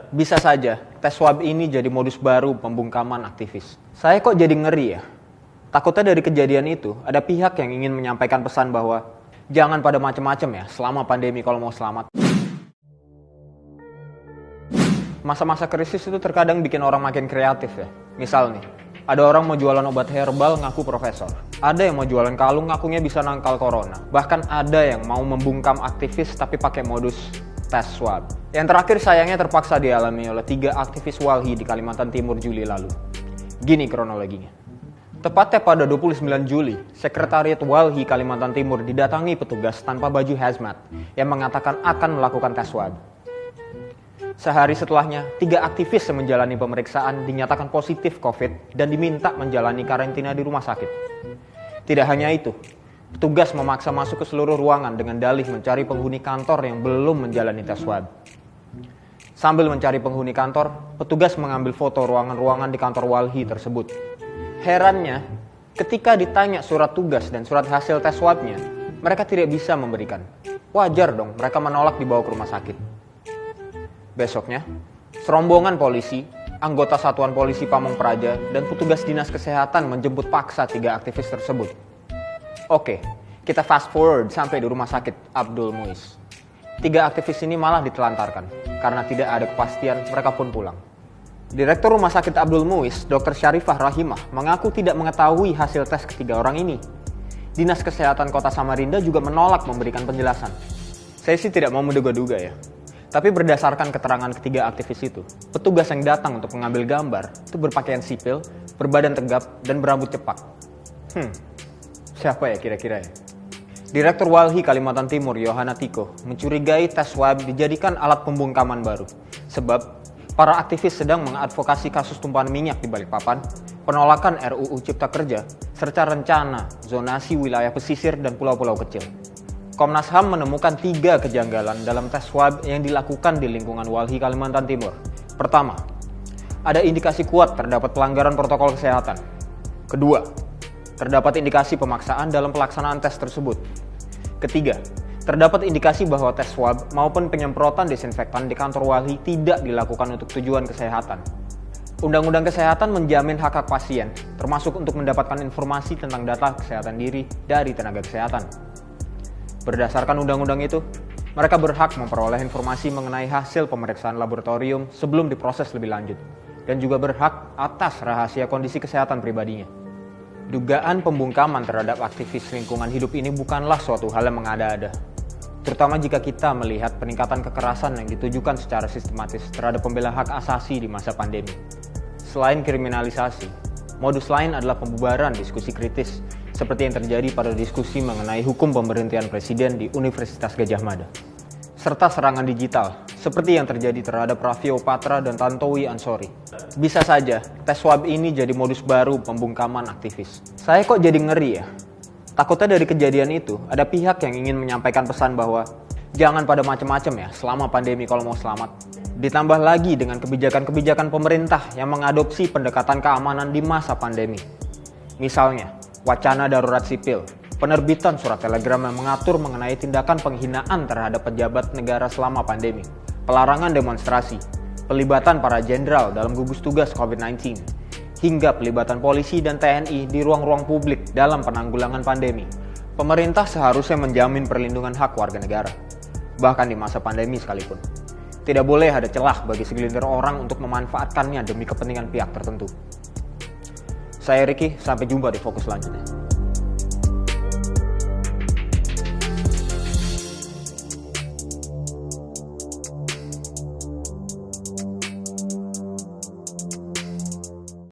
Bisa saja, tes swab ini jadi modus baru pembungkaman aktivis. Saya kok jadi ngeri ya? Takutnya dari kejadian itu, ada pihak yang ingin menyampaikan pesan bahwa jangan pada macem-macem ya selama pandemi kalau mau selamat. Masa-masa krisis itu terkadang bikin orang makin kreatif ya. Misal nih, ada orang mau jualan obat herbal ngaku profesor. Ada yang mau jualan kalung ngakunya bisa nangkal corona. Bahkan ada yang mau membungkam aktivis tapi pakai modus tes swab. Yang terakhir sayangnya terpaksa dialami oleh 3 aktivis Walhi di Kalimantan Timur Juli lalu. Gini kronologinya. Tepatnya pada 29 Juli, Sekretariat Walhi Kalimantan Timur didatangi petugas tanpa baju hazmat yang mengatakan akan melakukan tes swab. Sehari setelahnya, 3 aktivis yang menjalani pemeriksaan dinyatakan positif COVID dan diminta menjalani karantina di rumah sakit. Tidak hanya itu, petugas memaksa masuk ke seluruh ruangan dengan dalih mencari penghuni kantor yang belum menjalani tes swab. Sambil mencari penghuni kantor, petugas mengambil foto ruangan-ruangan di kantor Walhi tersebut. Herannya, ketika ditanya surat tugas dan surat hasil tes swabnya, mereka tidak bisa memberikan. Wajar dong mereka menolak dibawa ke rumah sakit. Besoknya, serombongan polisi, anggota Satuan Polisi Pamong Praja, dan petugas dinas kesehatan menjemput paksa 3 aktivis tersebut. Oke, kita fast forward sampai di rumah sakit Abdul Muiz. 3 aktivis ini malah ditelantarkan, karena tidak ada kepastian mereka pun pulang. Direktur Rumah Sakit Abdul Muiz, Dr. Syarifah Rahimah, mengaku tidak mengetahui hasil tes ketiga orang ini. Dinas Kesehatan Kota Samarinda juga menolak memberikan penjelasan. Saya sih tidak mau menduga-duga ya. Tapi berdasarkan keterangan ketiga aktivis itu, petugas yang datang untuk mengambil gambar itu berpakaian sipil, berbadan tegap, dan berambut cepak. Siapa ya kira-kira ya? Direktur Walhi Kalimantan Timur, Yohana Tiko, mencurigai tes swab dijadikan alat pembungkaman baru. Sebab, para aktivis sedang mengadvokasi kasus tumpahan minyak di Balikpapan, penolakan RUU Cipta Kerja, serta rencana zonasi wilayah pesisir dan pulau-pulau kecil. Komnas HAM menemukan 3 kejanggalan dalam tes swab yang dilakukan di lingkungan Walhi Kalimantan Timur. Pertama, ada indikasi kuat terdapat pelanggaran protokol kesehatan. Kedua, terdapat indikasi pemaksaan dalam pelaksanaan tes tersebut. Ketiga, terdapat indikasi bahwa tes swab maupun penyemprotan desinfektan di kantor Walhi tidak dilakukan untuk tujuan kesehatan. Undang-undang Kesehatan menjamin hak-hak pasien, termasuk untuk mendapatkan informasi tentang data kesehatan diri dari tenaga kesehatan. Berdasarkan undang-undang itu, mereka berhak memperoleh informasi mengenai hasil pemeriksaan laboratorium sebelum diproses lebih lanjut, dan juga berhak atas rahasia kondisi kesehatan pribadinya. Dugaan pembungkaman terhadap aktivis lingkungan hidup ini bukanlah suatu hal yang mengada-ada, terutama jika kita melihat peningkatan kekerasan yang ditujukan secara sistematis terhadap pembela hak asasi di masa pandemi. Selain kriminalisasi, modus lain adalah pembubaran diskusi kritis, seperti yang terjadi pada diskusi mengenai hukum pemberhentian presiden di Universitas Gadjah Mada. Serta serangan digital, seperti yang terjadi terhadap Raffio Patra dan Tantowi Ansori. Bisa saja, tes swab ini jadi modus baru pembungkaman aktivis. Saya kok jadi ngeri ya? Takutnya dari kejadian itu, ada pihak yang ingin menyampaikan pesan bahwa jangan pada macem-macem ya selama pandemi kalau mau selamat. Ditambah lagi dengan kebijakan-kebijakan pemerintah yang mengadopsi pendekatan keamanan di masa pandemi. Misalnya, wacana darurat sipil, penerbitan surat telegram yang mengatur mengenai tindakan penghinaan terhadap pejabat negara selama pandemi, pelarangan demonstrasi, pelibatan para jenderal dalam gugus tugas COVID-19, hingga pelibatan polisi dan TNI di ruang-ruang publik dalam penanggulangan pandemi. Pemerintah seharusnya menjamin perlindungan hak warga negara, bahkan di masa pandemi sekalipun. Tidak boleh ada celah bagi segelintir orang untuk memanfaatkannya demi kepentingan pihak tertentu. Saya Ricky, sampai jumpa di fokus selanjutnya.